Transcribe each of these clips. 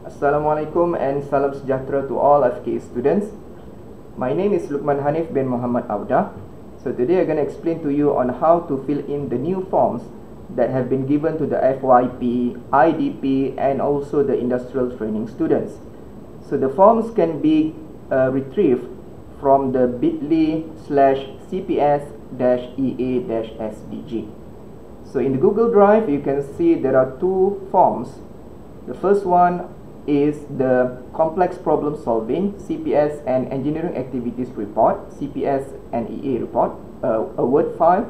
Assalamualaikum and salam sejahtera to all FK students. My name is Luqman Hanif bin Muhammad Auda. So today I'm going to explain to you on how to fill in the new forms that have been given to the FYP, IDP and also the industrial training students. So the forms can be retrieved from the bit.ly/CPS-EA-SDG. So in the Google Drive you can see there are two forms. The first one is the Complex Problem Solving CPS and Engineering Activities Report, CPS and Ea Report, a Word file,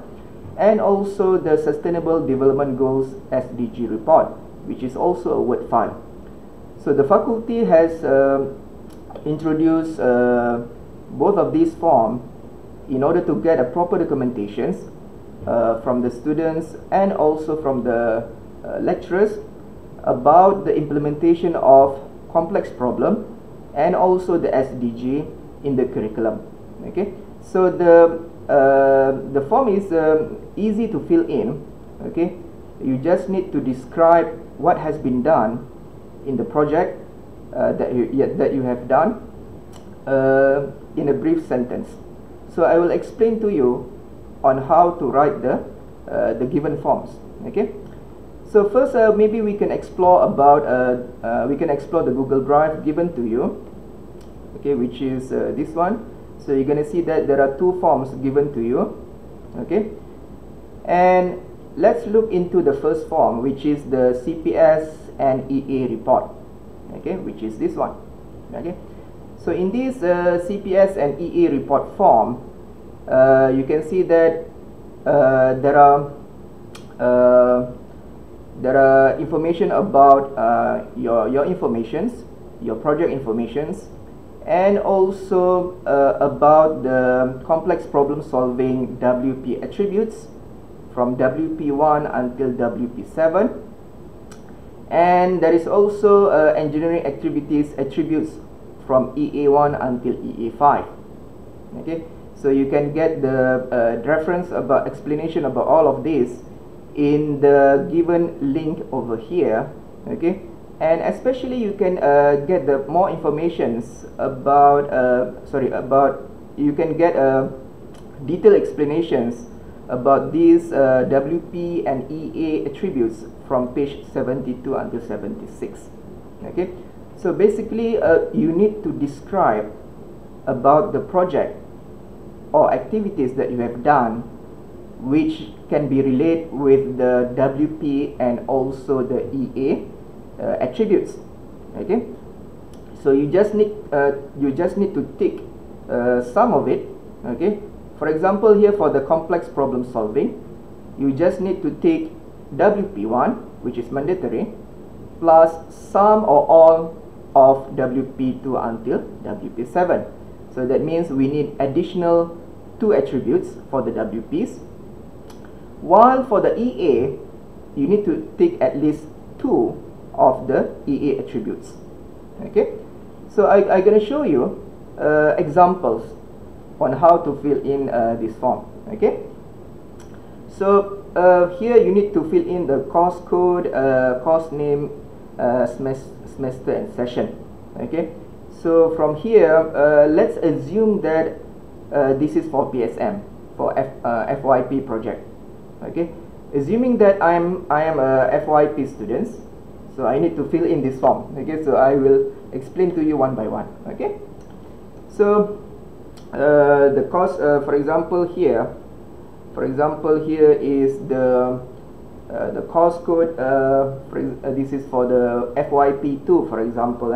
and also the Sustainable Development Goals SDG Report, which is also a Word file. So the faculty has introduced both of these forms in order to get a proper documentations from the students and also from the lecturers about the implementation of complex problem and also the SDG in the curriculum. Okay, so the form is easy to fill in. Okay, you just need to describe what has been done in the project that you have done in a brief sentence. So I will explain to you on how to write the given forms. Okay. So first, maybe we can explore about the Google Drive given to you, okay, which is this one. So you're going to see that there are two forms given to you, okay. And let's look into the first form, which is the CPS and Ea report, okay, which is this one, okay. So in this CPS and Ea report form, you can see that there are information about your informations, your project informations, and also about the complex problem solving WP attributes from WP1 until WP7, and there is also engineering activities attributes from Ea1 until Ea5. Okay, so you can get the reference about explanation about all of this in the given link over here, okay. And especially you can get the more informations about you can get detailed explanations about these WP and Ea attributes from page 72 until 76. Okay, so basically you need to describe about the project or activities that you have done which can be related with the WP and also the Ea attributes. Okay, so you just need to tick some of it. Okay, for example, here for the complex problem solving, you just need to tick WP1, which is mandatory, plus some or all of WP2 until WP7. So that means we need additional 2 attributes for the WPs. While for the Ea, you need to tick at least 2 of the Ea attributes. Okay, so I'm going to show you examples on how to fill in this form. Okay, so here you need to fill in the course code, course name, semester and session. Okay, so from here let's assume that this is for PSM, for FYP project. Okay, assuming that I am a FYP student, so I need to fill in this form. Okay, so I will explain to you one by one. Okay, so the course, for example here is the course code. This is for the FYP2, for example.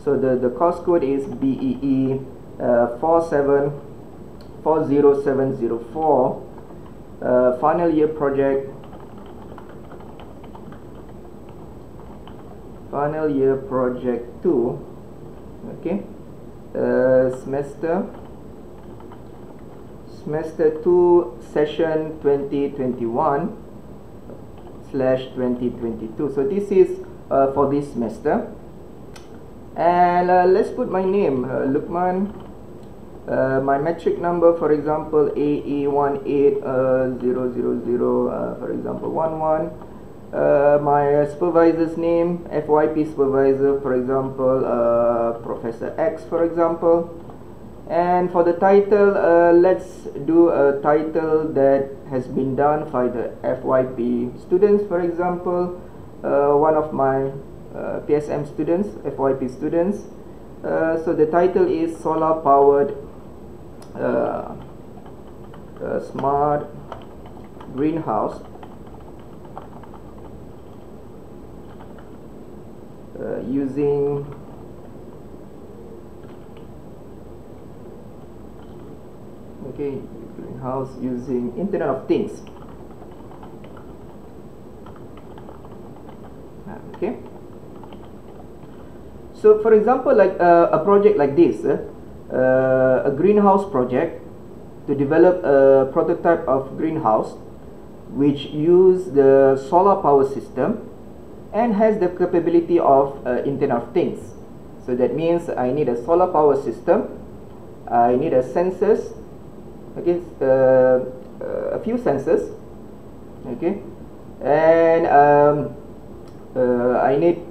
So the course code is BEE 4740704. Final year project, final year project 2. Okay, semester 2, session 2021/2022. So this is for this semester, and let's put my name, Luqman. My metric number, for example, AE18000, for example, 11. my supervisor's name, FYP supervisor, for example, Professor X, for example. And for the title, let's do a title that has been done by the FYP students, for example. One of my PSM students, FYP students. So the title is Solar Powered Smart Greenhouse using greenhouse using Internet of Things. Okay. So for example, like a project like this, a greenhouse project to develop a prototype of greenhouse which use the solar power system and has the capability of Internet of Things. So that means I need a solar power system, I need a sensors, okay, a few sensors, okay, and I need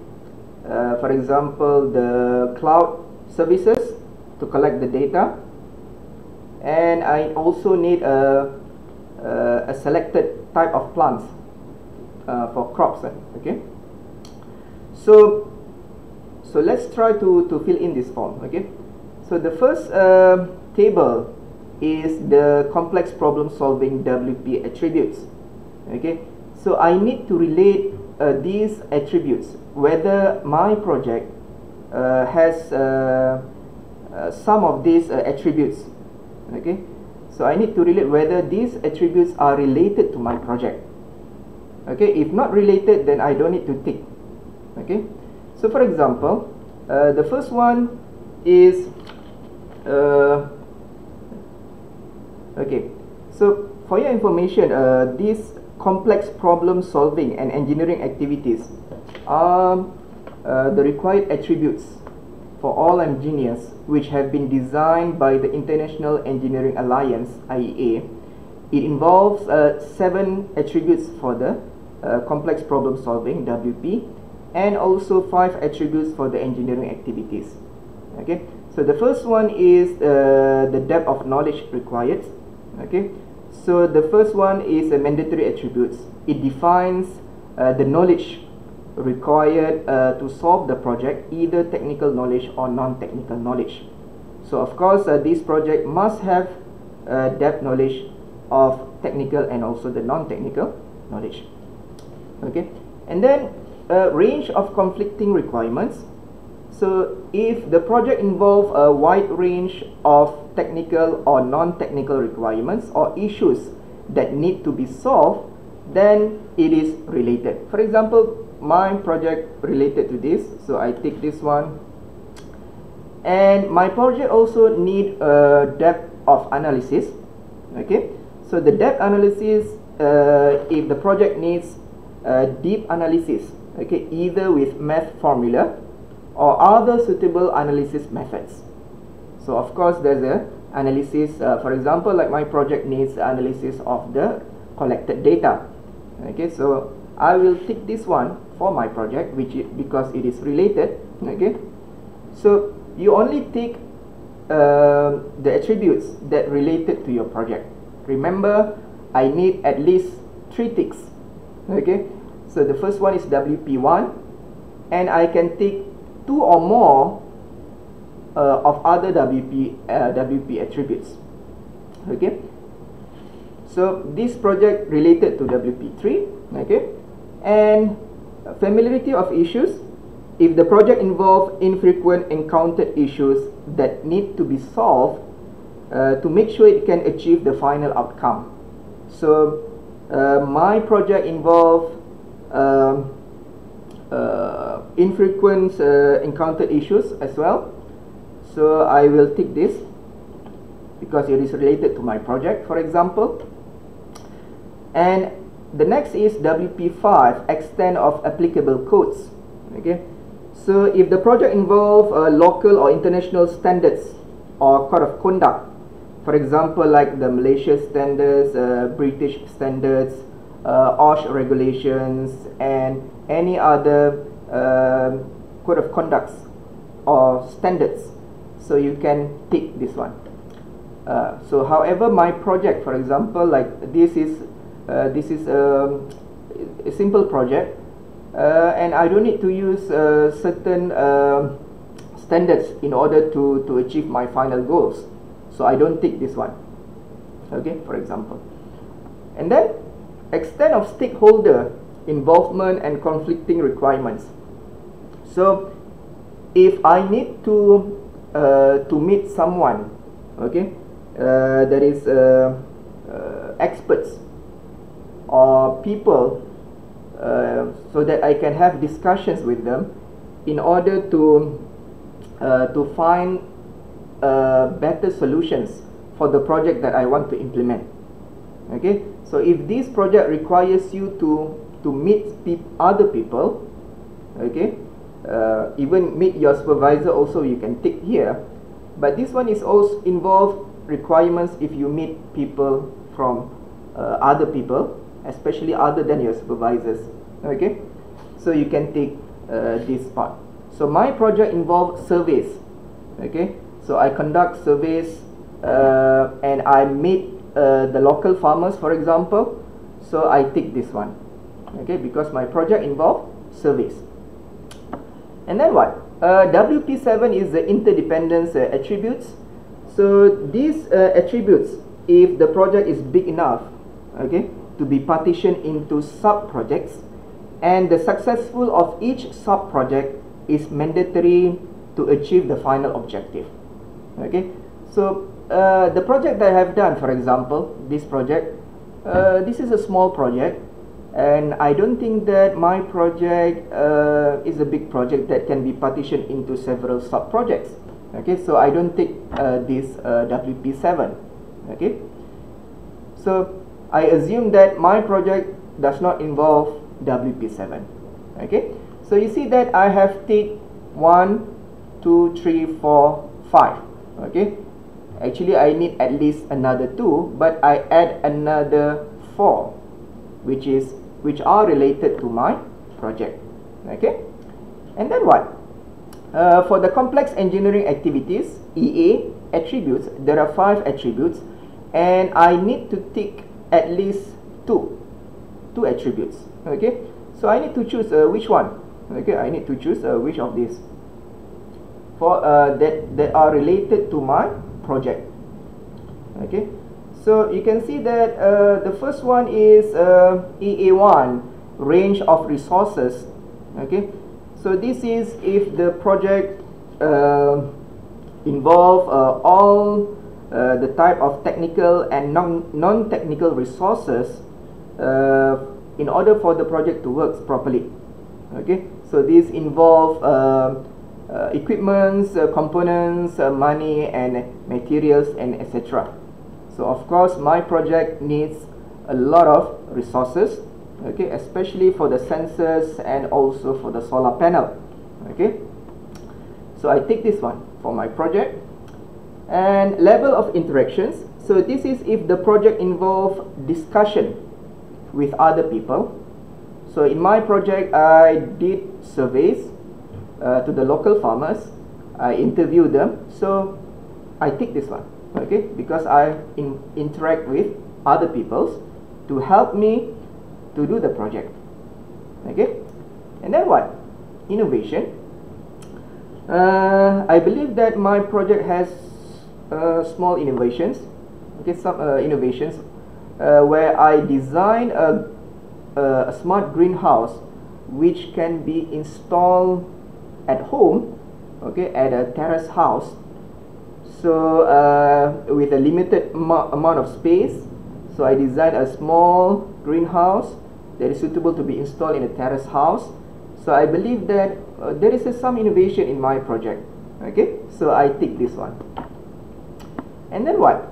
for example the cloud services to collect the data, and I also need a selected type of plants for crops, okay. So let's try to fill in this form, okay. So the first table is the complex problem solving WP attributes, okay. So I need to relate these attributes, whether my project has some of these attributes, okay. So I need to relate whether these attributes are related to my project, okay. If not related, then I don't need to tick, okay. So for example, the first one is okay. So for your information, these complex problem solving and engineering activities are the required attributes for all engineers which have been designed by the International Engineering Alliance, IEA. It involves 7 attributes for the complex problem solving, WP, and also 5 attributes for the engineering activities, okay. So the first one is the depth of knowledge required, okay. So the first one is a mandatory attributes. It defines the knowledge required to solve the project, either technical knowledge or non-technical knowledge. So of course this project must have depth knowledge of technical and also the non-technical knowledge, okay. And then range of conflicting requirements. So if the project involves a wide range of technical or non-technical requirements or issues that need to be solved, then it is related. For example, my project related to this, so I take this one. And my project also need a depth of analysis, okay. So the depth analysis, if the project needs deep analysis, okay, either with math formula or other suitable analysis methods. So of course there's a analysis, for example, like my project needs analysis of the collected data, okay. So I will tick this one for my project, because it is related, okay. So you only tick the attributes that related to your project. Remember, I need at least 3 ticks, okay. So the first one is WP1, and I can tick 2 or more of other WP attributes, okay. So this project related to WP3, okay. And familiarity of issues. If the project involves infrequent encountered issues that need to be solved to make sure it can achieve the final outcome. So my project involves infrequent encountered issues as well. So I will tick this because it is related to my project, for example. And the next is WP5, extent of applicable codes, okay. So if the project involves local or international standards or code of conduct, for example like the Malaysia standards, British standards, OSH regulations and any other code of conducts or standards. So you can tick this one. So however, my project, for example, like this is a simple project, and I don't need to use certain standards in order to achieve my final goals. So I don't tick this one. Okay, for example. And then extent of stakeholder involvement and conflicting requirements. So if I need to meet someone, okay, that is experts or people, so that I can have discussions with them in order to find better solutions for the project that I want to implement. Okay, so if this project requires you to meet other people, okay, even meet your supervisor also, you can tick here. But this one is also involve requirements if you meet people from other people, especially other than your supervisors. Okay, so you can tick this part. So my project involves surveys. Okay, so I conduct surveys and I meet the local farmers, for example. So I tick this one. Okay, because my project involves surveys. And then what? WP7 is the interdependence attributes. So these attributes, if the project is big enough, okay, to be partitioned into sub-projects, and the successful of each sub-project is mandatory to achieve the final objective. Okay, so the project that I have done, for example, this project, this is a small project, and I don't think that my project is a big project that can be partitioned into several sub-projects. Okay, so I don't take this WP7. Okay, so I assume that my project does not involve WP7. Okay, so you see that I have ticked 1, 2, 3, 4, 5. Okay, actually I need at least another 2, but I add another 4, which are related to my project. Okay, and then what? For the complex engineering activities, EA attributes, there are 5 attributes, and I need to tick at least 2 attributes. Okay, so I need to choose which one. Okay, I need to choose which of these for that are related to my project. Okay, so you can see that the first one is Aa1 Range of Resources. Okay, so this is if the project involve all the type of technical and non-technical resources in order for the project to work properly. Okay, so these involve equipments, components, money and materials, and etc. So of course my project needs a lot of resources, okay, especially for the sensors and also for the solar panel. Okay, so I take this one for my project. And level of interactions, so this is if the project involves discussion with other people. So in my project I did surveys to the local farmers, I interviewed them, so I take this one. Okay, because I interact with other people to help me to do the project. Okay, and then what? Innovation. I believe that my project has small innovations. Okay, some innovations where I design a smart greenhouse which can be installed at home, okay, at a terrace house. So with a limited amount of space, so I designed a small greenhouse that is suitable to be installed in a terrace house. So I believe that there is some innovation in my project. Okay, so I tick this one. And then what?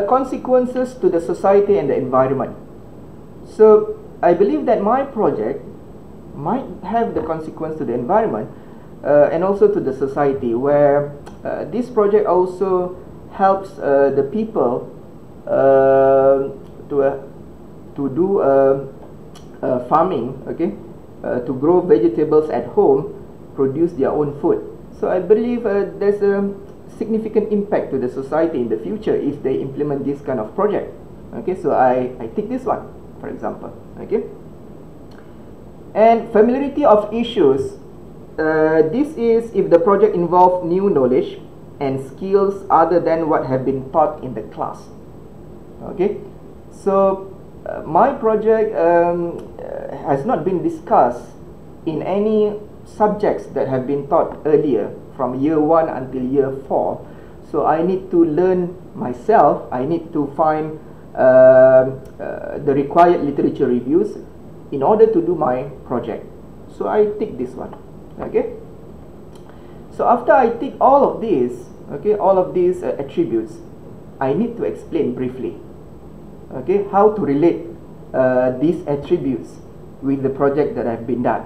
Consequences to the society and the environment. So I believe that my project might have the consequence to the environment and also to the society, where this project also helps the people to do farming, okay, to grow vegetables at home, produce their own food. So I believe there's a significant impact to the society in the future if they implement this kind of project. Okay, so I take this one, for example. Okay, and familiarity of issues. This is if the project involves new knowledge and skills other than what have been taught in the class. Okay, so my project has not been discussed in any subjects that have been taught earlier from year 1 until year 4. So I need to learn myself. I need to find the required literature reviews in order to do my project. So I take this one. Okay, so after I take all of these, okay, all of these attributes, I need to explain briefly, okay, how to relate these attributes with the project that have been done.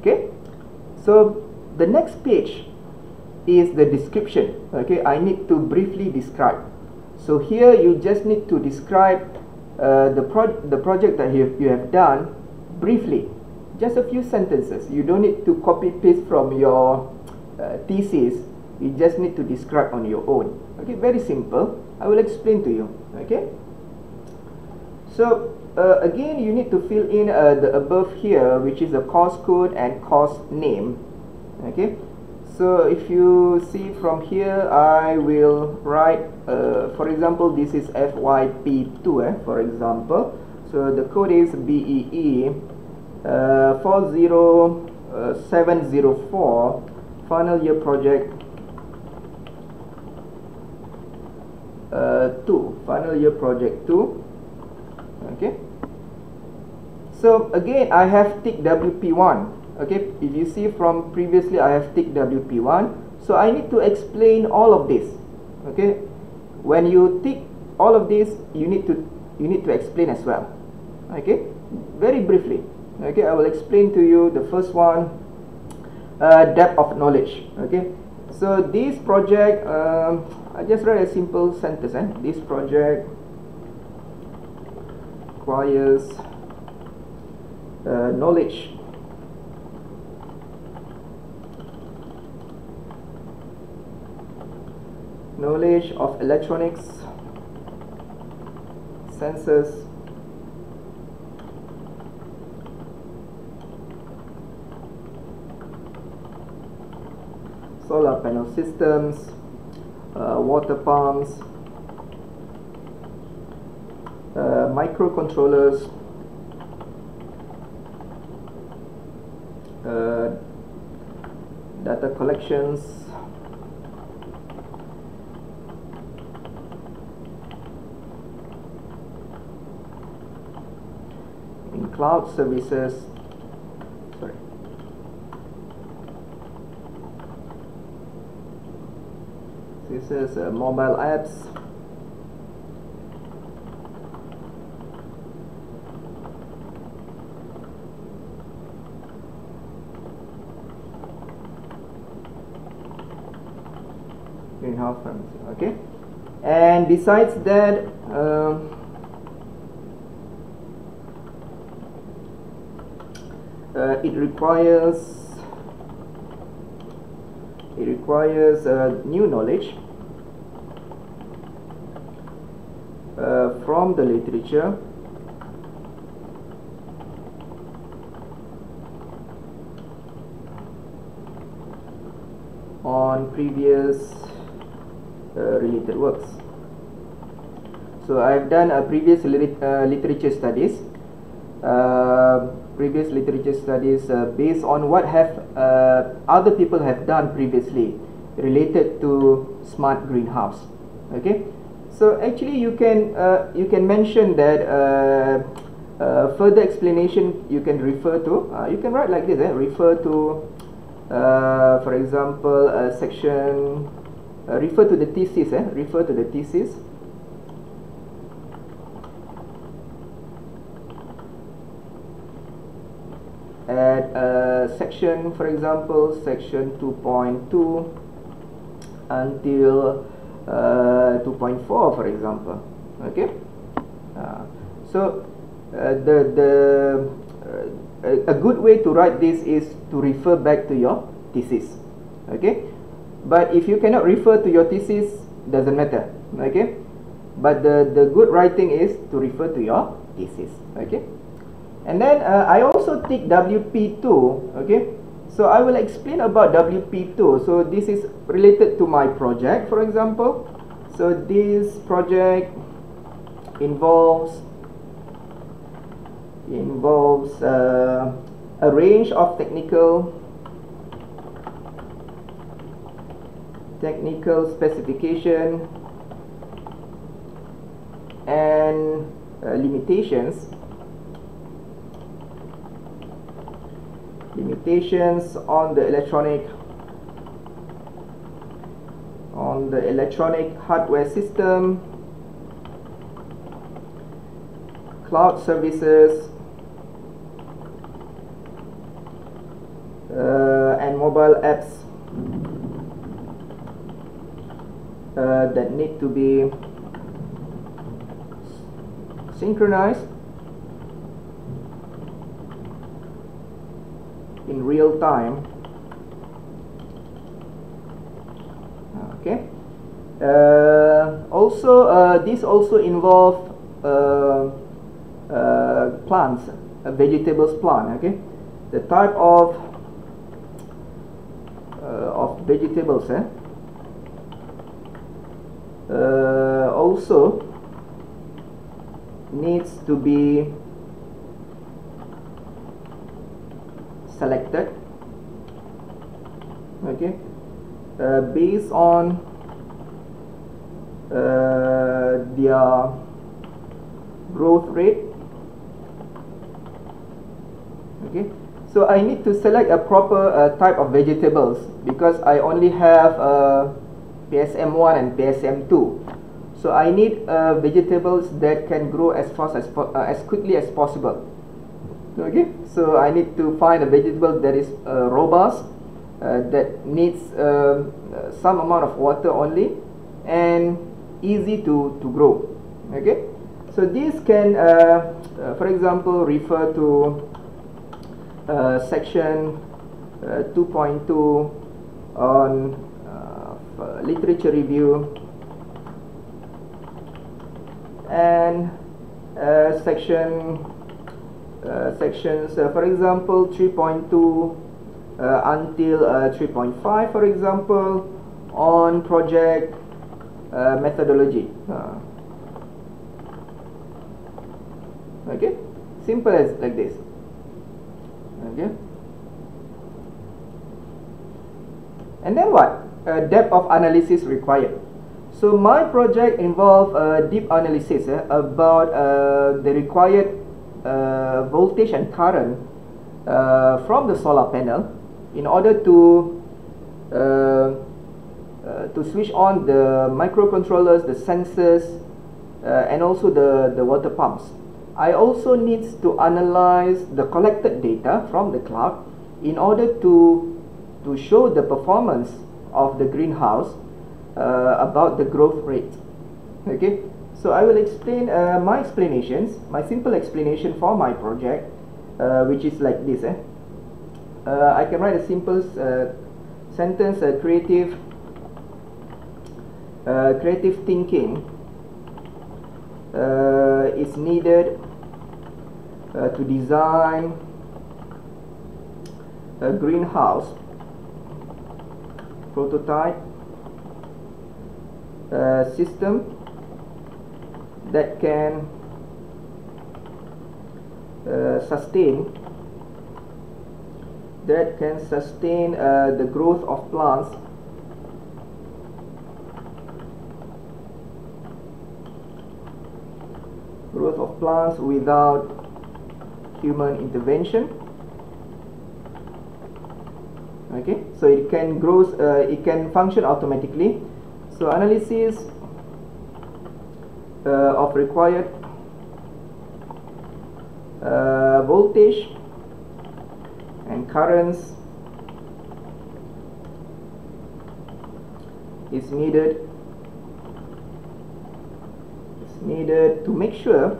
Okay, so the next page is the description. Okay, I need to briefly describe. So here you just need to describe the project that you have done briefly, just a few sentences. You don't need to copy paste from your thesis. You just need to describe on your own. Okay, very simple. I will explain to you. Okay, so again, you need to fill in the above here, which is the course code and course name. Okay, so if you see from here, I will write, for example, this is FYP2, for example. So the code is BEE 40704, final year project 2, final year project 2. Okay, so again I have ticked WP1. Okay, if you see from previously I have ticked WP1, so I need to explain all of this. Okay, when you tick all of this, you need to explain as well. Okay, very briefly. Okay, I will explain to you the first one, depth of knowledge. Okay, so this project, I just write a simple sentence. This project requires knowledge of electronics, sensors, solar panel systems, water pumps, microcontrollers, data collections, in cloud services, this is mobile apps, greenhouse farms. Okay, and besides that, it requires new knowledge from the literature on previous related works. So I've done a previous literature studies. Based on what have other people have done previously related to smart greenhouse. Okay, so actually you can mention that further explanation you can refer to. You can write like this. Refer to, for example, section. Refer to the thesis. Refer to the thesis. At section, for example, section 2.2 until 2.4, for example. Okay, So a good way to write this is to refer back to your thesis. Okay, but if you cannot refer to your thesis, doesn't matter. Okay, but the good writing is to refer to your thesis. Okay, and then I also take WP2. Okay, so I will explain about WP2. So this is related to my project, for example. So this project involves a range of technical specification and limitations on the electronic hardware system, cloud services, and mobile apps that need to be synchronized in real time. Okay. This also involves plants, vegetables plant. Okay, the type of vegetables also needs to be selected. Okay, based on their growth rate. Okay, so I need to select a proper type of vegetables because I only have PSM1 and PSM2. So I need vegetables that can grow as fast as quickly as possible. Okay, so I need to find a vegetable that is robust, that needs some amount of water only, and easy to grow. Okay, so this can, for example, refer to section 2.2 on literature review, and sections, for example, 3.2 until 3.5, for example, on project methodology. Okay, simple as like this. Okay, and then what? Depth of analysis required. So my project involved deep analysis about the required voltage and current from the solar panel in order to switch on the microcontrollers, the sensors, and also the water pumps. I also need to analyze the collected data from the cloud in order to show the performance of the greenhouse about the growth rate. Okay, so I will explain my simple explanation for my project, which is like this. I can write a simple sentence: creative thinking is needed to design a greenhouse prototype system that can sustain the growth of plants without human intervention. Okay, so it can grow, it can function automatically. So analysis of required voltage and currents is needed to make sure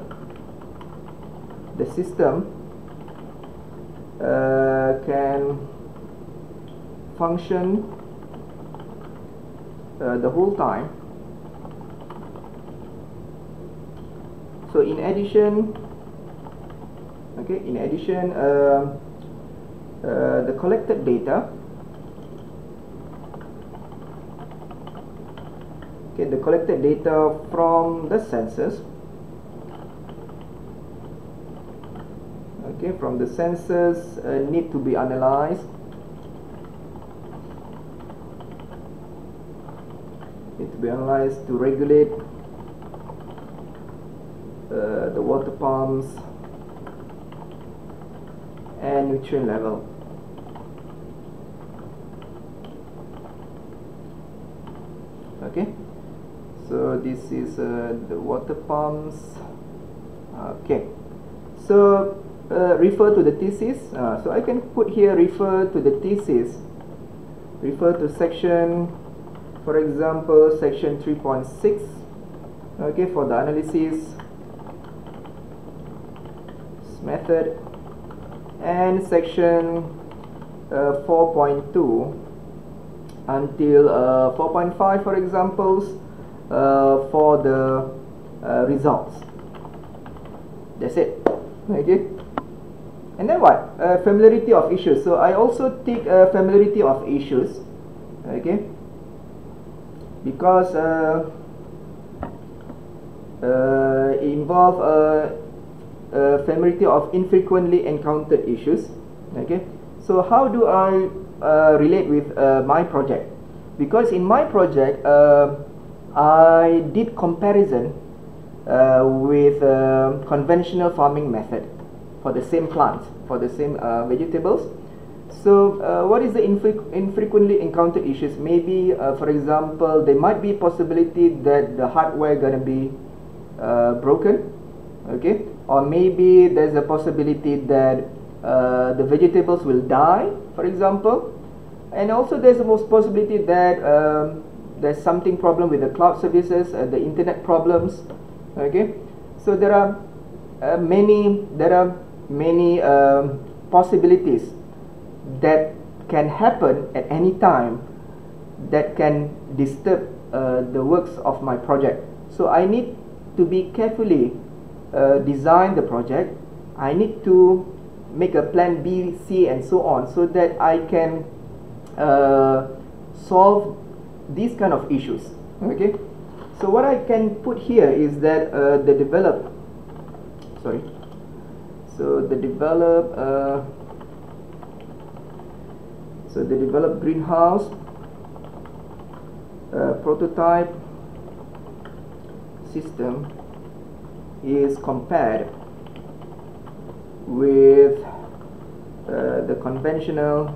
the system can function the whole time. So in addition, the collected data, the collected data from the sensors, from the sensors need to be analyzed. To regulate the water pumps and nutrient level. Okay, so this is the water pumps. Okay, so refer to the thesis. So I can put here refer to the thesis, refer to section, for example, section 3.6, for the analysis method, and section 4.2 until 4.5, for examples, for the results. That's it. Okay. And then what? Familiarity of issues. So I also take familiarity of issues. Okay. Because it involves familiarity of infrequently encountered issues. Okay, so how do I relate with my project? Because in my project, I did comparison with conventional farming method for the same plants, for the same vegetables. So what is the infrequently encountered issues? Maybe, for example, there might be possibility that the hardware gonna be broken, okay? Or maybe there's a possibility that the vegetables will die, for example. And also there's a most possibility that there's something problem with the cloud services, the internet problems, okay? So there are many possibilities that can happen at any time that can disturb the works of my project. So I need to be carefully design the project. I need to make a plan B, C, and so on, so that I can solve these kind of issues. Okay. So what I can put here is that the developed greenhouse prototype system is compared with the conventional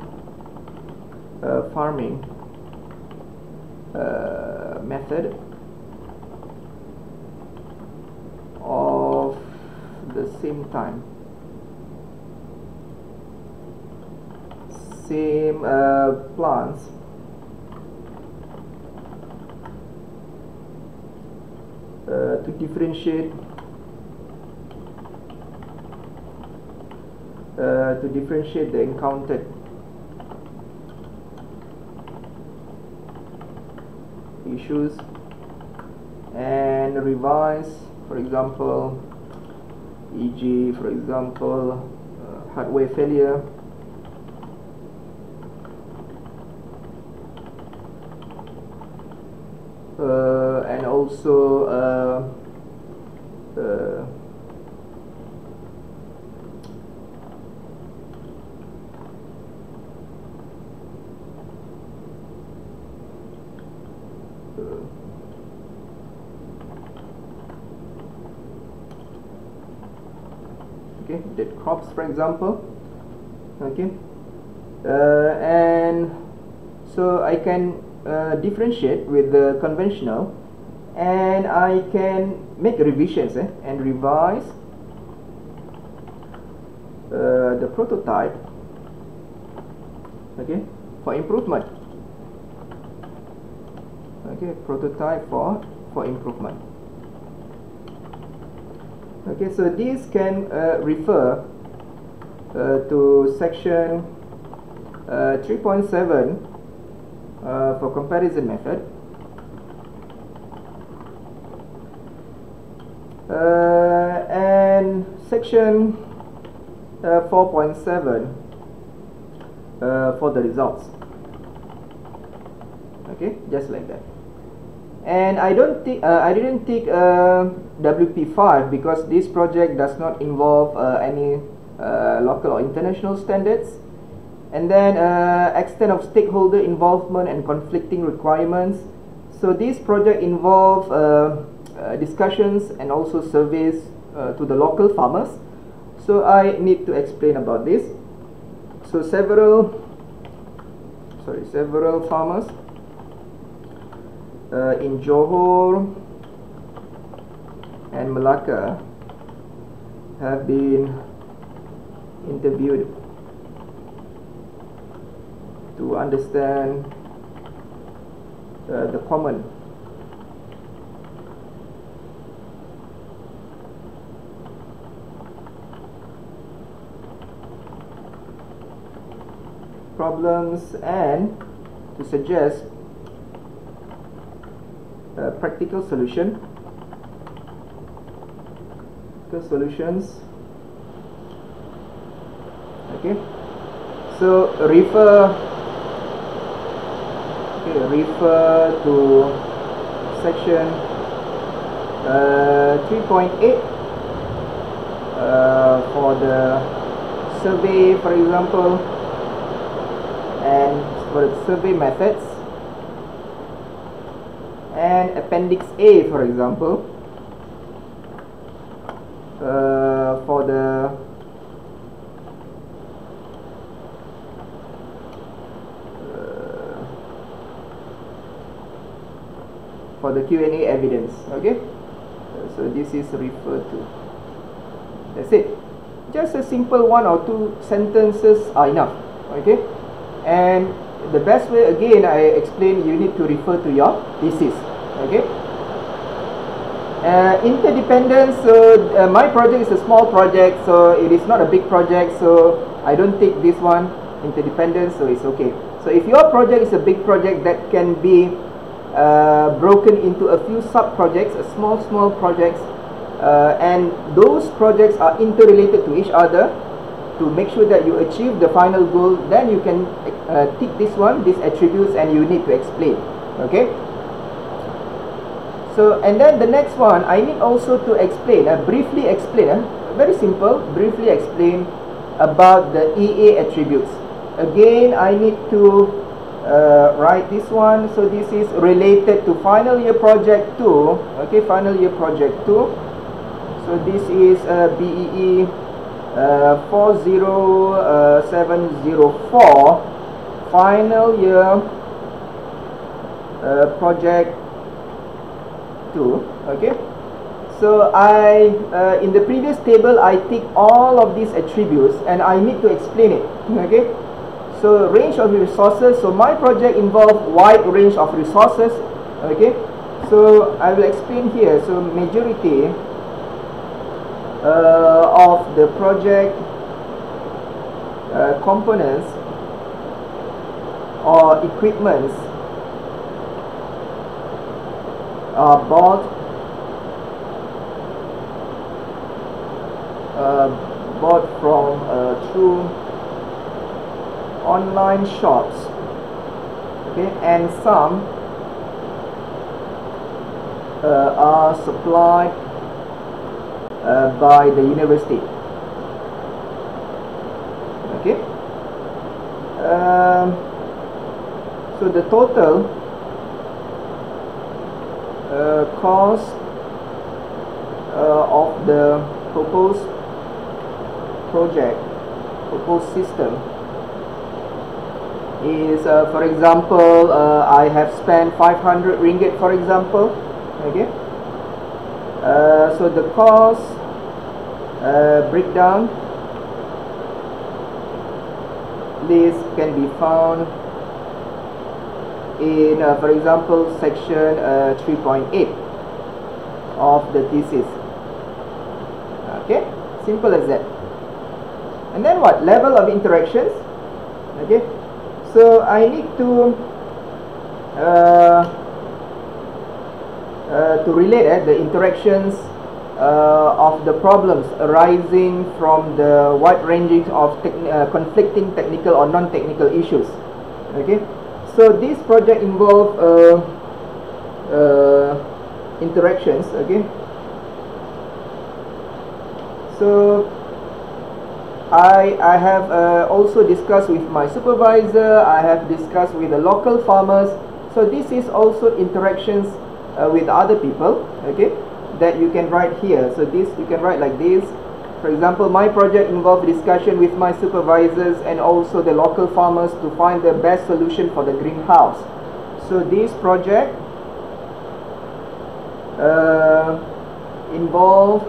farming method of the same time, same plants, to differentiate the encountered issues and revise, for example, e.g. for example hardware failure, and also dead crops, for example. Okay, and so I can differentiate with the conventional, and I can make revisions and revise the prototype, okay, for improvement. Okay, prototype for improvement. Okay, so this can refer to section 3.7 for comparison method. And section 4.7 for the results. Okay, just like that. And I didn't take WP5 because this project does not involve any local or international standards. And then extent of stakeholder involvement and conflicting requirements. So this project involves discussions and also surveys to the local farmers. So I need to explain about this. So several farmers in Johor and Malacca have been interviewed to understand the common problems and to suggest practical solutions. Okay, so refer to section 3.8 for the survey, for example, and for the survey methods, and appendix A, for example, for the Q&A evidence. Okay, so this is referred to. That's it. Just a simple 1 or 2 sentences are enough. Okay, and the best way, again, I explain, you need to refer to your thesis. Okay. Interdependence. So my project is a small project, so it is not a big project, so I don't take this one, interdependence, so it's okay. So if your project is a big project that can be broken into a few sub-projects, small projects, and those projects are interrelated to each other to make sure that you achieve the final goal, then you can tick this one, these attributes, and you need to explain. Okay. So, and then the next one, I need also to explain, briefly explain, very simple, briefly explain about the EA attributes. Again, I need to write this one. So this is related to final year project 2. Okay, final year project 2. So this is BEE 40704 final year project 2. Okay, so I in the previous table I tick all of these attributes and I need to explain it. Okay, so range of resources. So my project involves wide range of resources. Okay, so I will explain here. So majority of the project components or equipments are bought from through online shops. Okay, and some are supplied by the university. Okay, so the total cost of the proposed system is, for example, I have spent 500 ringgit, for example. Okay, so the cost breakdown list can be found in, for example, section 3.8 of the thesis. Okay, simple as that. And then what? Level of interactions. Okay, so I need to relate the interactions of the problems arising from the wide ranging of conflicting technical or non-technical issues. Okay, so this project involve interactions. Okay, so I have also discussed with my supervisor. I have discussed with the local farmers. So this is also interactions with other people, okay, that you can write here. So this you can write like this. For example, my project involved discussion with my supervisors and also the local farmers to find the best solution for the greenhouse. So this project involved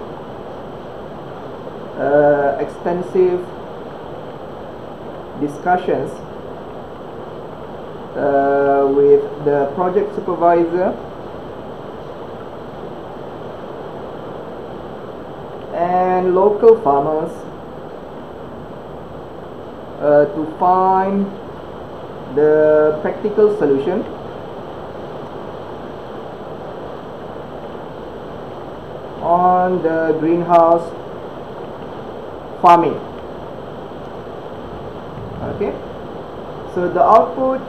extensive discussions with the project supervisor and local farmers to find the practical solution on the greenhouse farming. Okay, so the output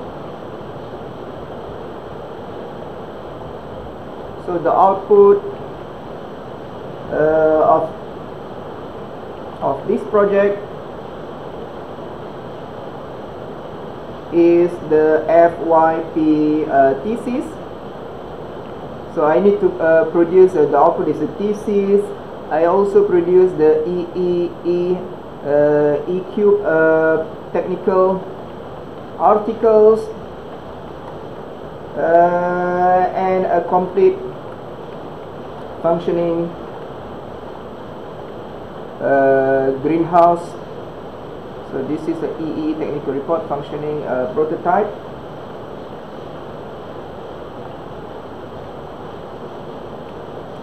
of this project is the FYP thesis. So I need to produce the output is a thesis. I also produce the EQ technical articles and a complete functioning greenhouse. So this is the EE technical report functioning prototype.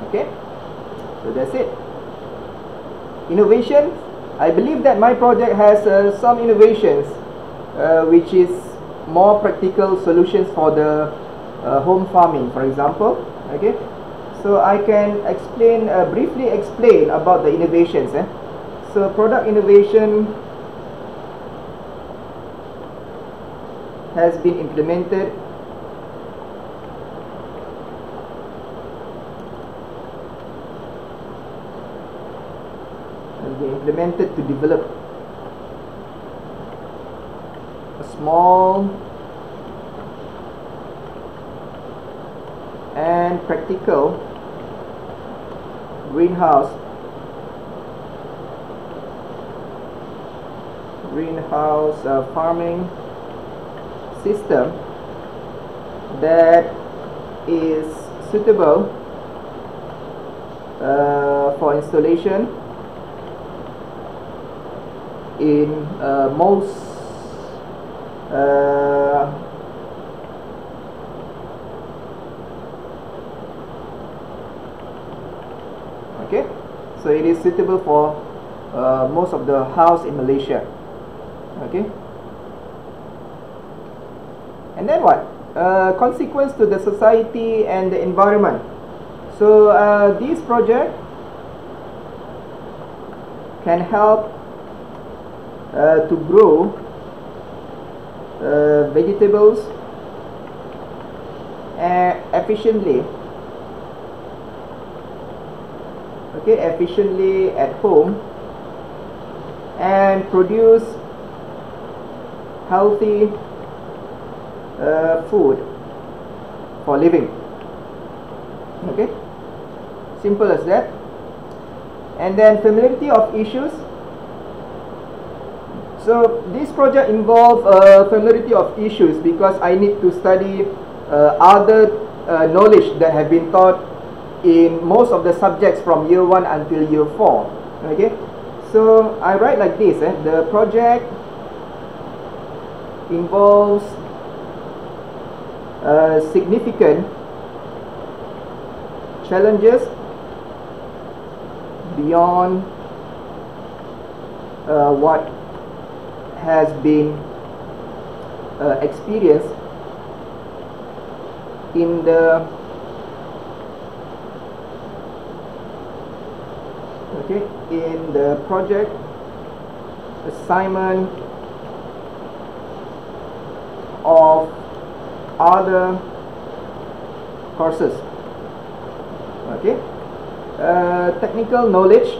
Okay, so that's it. Innovation. I believe that my project has some innovations which is more practical solutions for the home farming, for example. Okay, so I can explain briefly explain about the innovations. So product innovation has been implemented to develop a small and practical greenhouse farming system that is suitable for installation in most okay, so it is suitable for most of the house in Malaysia. Okay, and then what? Consequence to the society and the environment. So this project can help to grow vegetables efficiently. Okay, efficiently at home and produce healthy food for living. Okay, simple as that. And then familiarity of issues. So this project involves familiarity of issues because I need to study other knowledge that have been taught in most of the subjects from year 1 until year 4. Okay, so I write like this. The project involves significant challenges beyond what has been experienced in the in the project assignment of other courses. Technical knowledge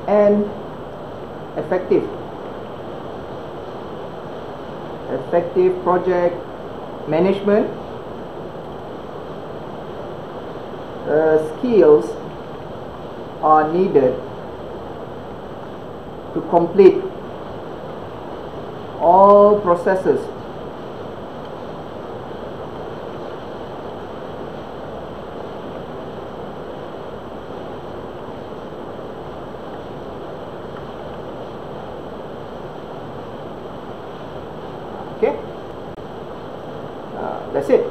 and effective project management skills are needed to complete all processes that's it.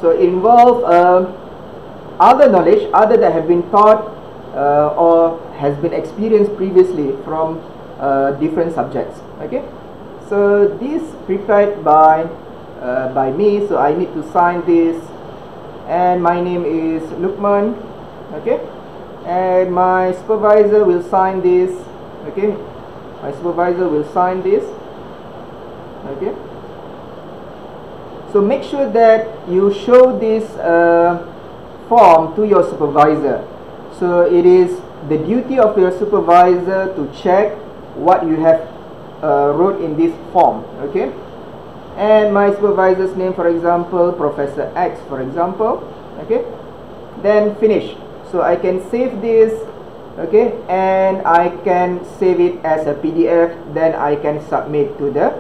So it involves other knowledge, other that have been taught or has been experienced previously from different subjects. So this prepared by me, so I need to sign this, and my name is Lukman, and my supervisor will sign this, my supervisor will sign this, so make sure that you show this form to your supervisor. So it is the duty of your supervisor to check what you have wrote in this form. And my supervisor's name, for example, Professor X, for example. Then finish. So I can save this, and I can save it as a PDF. Then I can submit to the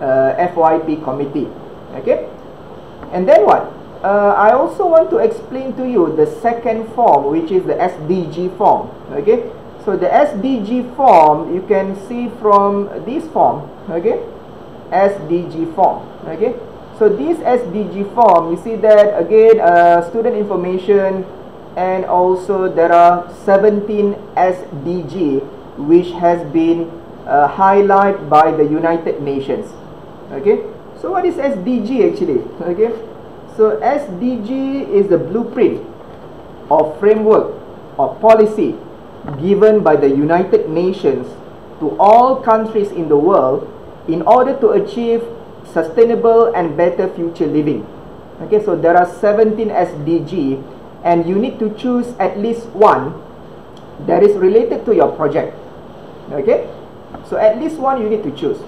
FYP committee. And then what? I also want to explain to you the second form, which is the SDG form. So the SDG form you can see from this form. SDG form. So this SDG form, you see that again, student information, and also there are 17 SDG which has been highlighted by the United Nations. So what is SDG actually? So SDG is the blueprint or framework or policy given by the United Nations to all countries in the world in order to achieve sustainable and better future living. So there are 17 SDG, and you need to choose at least one that is related to your project. So at least one you need to choose.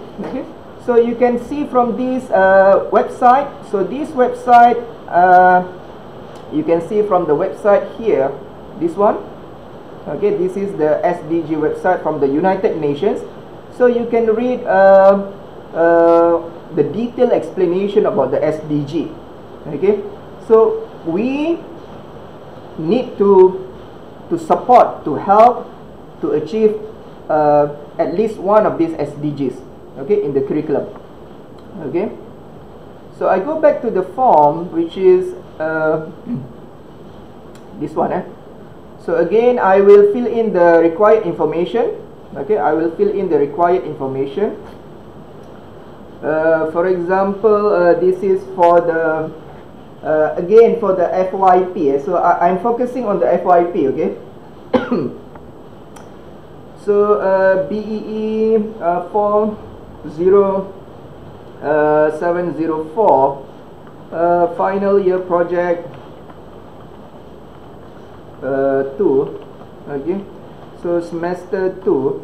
So you can see from this website. So this website, you can see from the website here, this one. This is the SDG website from the United Nations. So you can read the detailed explanation about the SDG. So we need to support, to help to achieve at least one of these SDGs. In the curriculum. So I go back to the form, which is this one. So again, I will fill in the required information. I will fill in the required information. For example, this is for the again for the FYP. So I'm focusing on the FYP. So BEE 40704 final year project 2. So semester 2,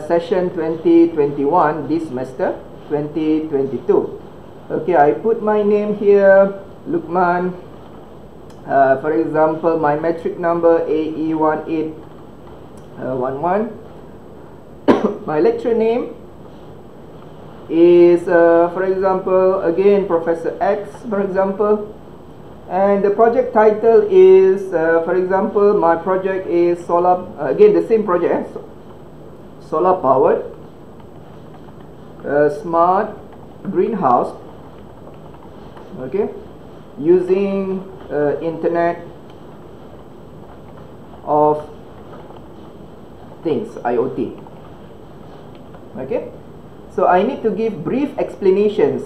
session 2021, this semester 2022. I put my name here, Lukman. For example, my metric number Aa1 my lecturer name is for example, again Professor X, for example, and the project title is for example, my project is solar, again the same project, solar powered smart greenhouse, using internet of things, IoT. Okay, so I need to give brief explanations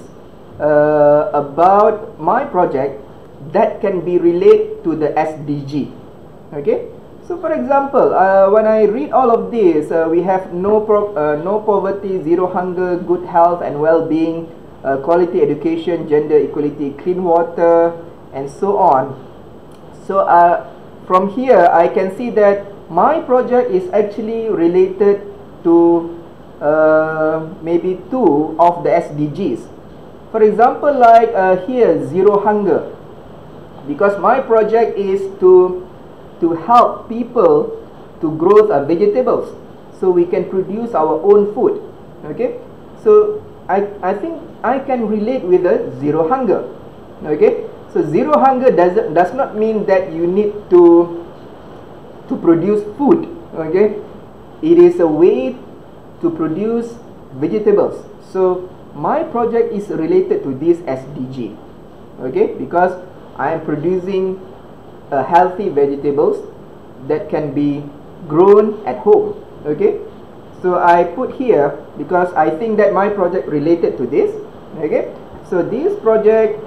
about my project that can be related to the SDG. Okay, so for example, when I read all of this, we have no poverty, zero hunger, good health and well-being, quality education, gender equality, clean water, and so on. So from here, I can see that my project is actually related to maybe 2 of the SDGs. For example, like here, zero hunger, because my project is to help people to grow vegetables so we can produce our own food. Okay, so I think I can relate with the zero hunger. Okay, so zero hunger does not mean that you need to produce food. Okay, it is a way to produce vegetables. So my project is related to this SDG. Okay, because I am producing healthy vegetables that can be grown at home. Okay, so I put here because I think that my project related to this. Okay, so this project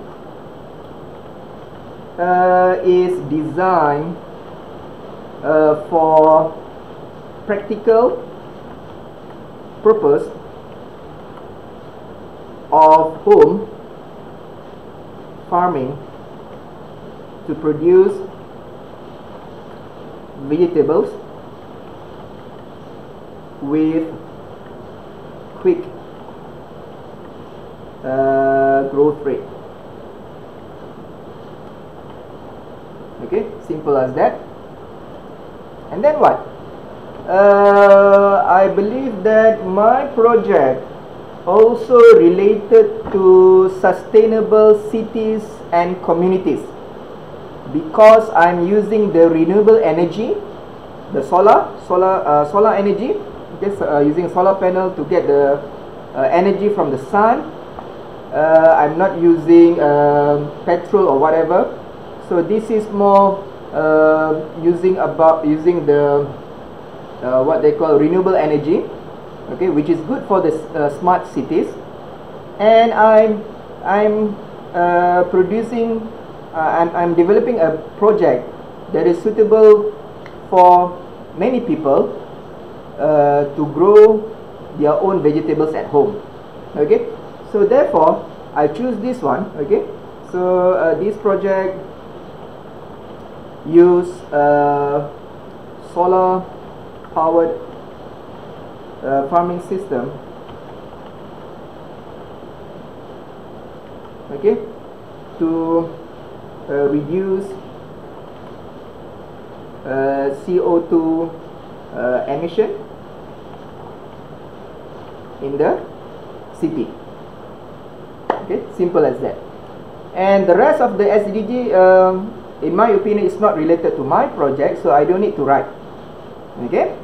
is designed for practical purpose of home farming to produce vegetables with quick growth rate. Okay, simple as that. And then what? I believe that my project also related to sustainable cities and communities, because I'm using the renewable energy, the solar energy. Okay, so, using solar panel to get the energy from the sun. I'm not using petrol or whatever. So this is more using the what they call renewable energy, okay, which is good for the smart cities. And I'm developing a project that is suitable for many people to grow their own vegetables at home. Okay, so therefore I choose this one. Okay, so this project use solar powered farming system, okay, to reduce CO2 emission in the city. Okay, simple as that. And the rest of the SDG, in my opinion, is not related to my project, so I don't need to write. Okay,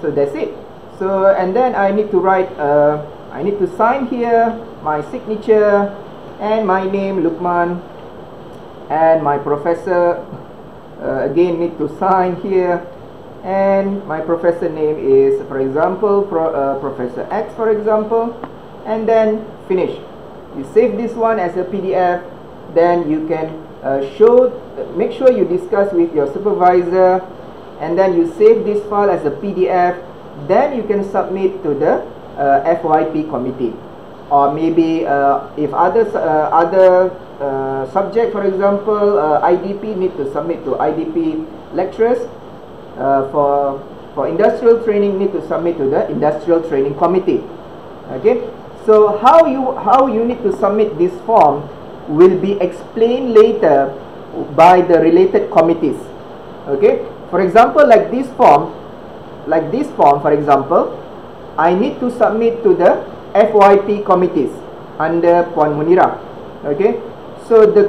so that's it. So and then I need to write, I need to sign here my signature and my name Lukman, and my professor again need to sign here, and my professor name is, for example, Professor X, for example, and then finish. You save this one as a PDF, then you can make sure you discuss with your supervisor, and then you save this file as a PDF. Then you can submit to the FYP committee, or maybe if other subject, for example IDP, need to submit to IDP lecturers. For industrial training, need to submit to the industrial training committee. Okay, so how you need to submit this form will be explained later by the related committees. Okay, for example, like this form, for example, I need to submit to the FYP committees under Puan Munira. Okay, so the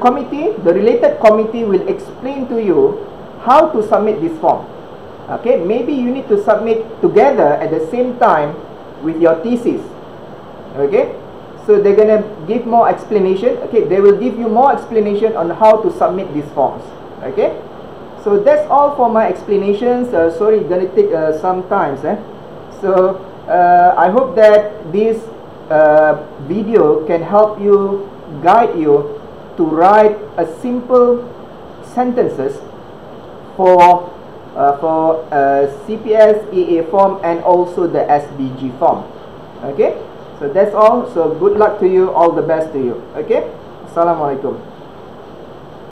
related committee will explain to you how to submit this form. Okay, maybe you need to submit together at the same time with your thesis. Okay, so they're gonna give more explanation. Okay, they will give you more explanation on how to submit these forms. Okay, So that's all for my explanations. Sorry, gonna take some time. So I hope that this video can help you, guide you to write a simple sentences for CPS&EA form and also the SDG form. Okay, so that's all. So good luck to you, all the best to you. Okay, Assalamualaikum.